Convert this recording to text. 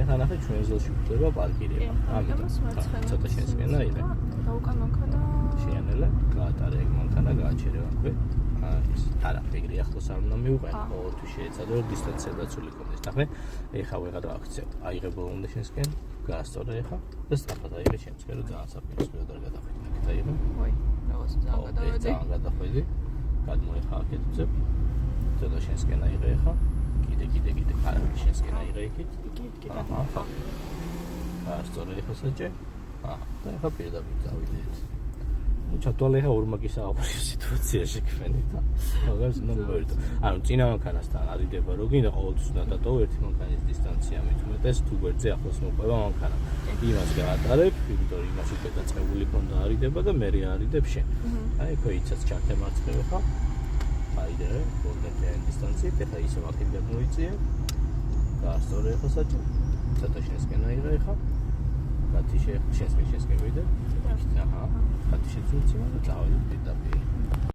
ეხლა ნახე ჩვენ ზოლში გვხვდება პარკირება. ამიტომ ცოტა შენსკენა იღე. დაუკან მანქანა. შეანელა, გაატარე ეგ მანქანა, გააჩერება ქვე. არა, ეგრე ახლოს არ უნდა მივყენო, ყოველთვის შეეცადო დისტანცია დაცული კონდეს. ნახე, ეხლა ვეღარ აქცევ. აიღებო უნდა შენსკენ, გაასწორე ეხლა და სწრაფად აიღე შენსკენ, რომ ძალიან საფრთხეა და გადახვედი. აქეთ აიღე. ვაი, რაღაც ძალიან გადავედი. ძალიან გადახვედი. გადმოეხა აქეთ ვწებ. ცოტა შენსკენ აიღე ეხლა. კიდე. არა, შენსკენ აიღე იქით. კიდე. აჰა. გაასწორე ეხლა საჭე. აჰა, და ეხლა პირდაპირ დავიდეთ. ჩათვალე ხა ორმაგის საუბრის სიტუაციაში გვენი და მაგას უნდა მოვერტო. ანუ წინა მანქანასთან არიდება რო გინდა ყოველთვის უნდა დატოვო ერთი მანქანის დისტანცია მithumetes თუ გვერდზე ახლოს მოყვება მანქანა. იმას გაატარებ, იმიტომ რომ იმას უკვე დაწყებული ქონდა არიდება და მე არიდებ შენ. აი ხო იცაც ჩართე მარცხნივ ხა. აიდე გოლდენ დისტანციით ეხა ისე ვაკეთ გამოიწია. გაასწორე ხა საჭე. ცოტა შენსკენ აიღე ხა. გათი შენსკენ ვიდე. აჰა. გათი შეცუცი მაგრამ დავიდეთ პირდაპირ.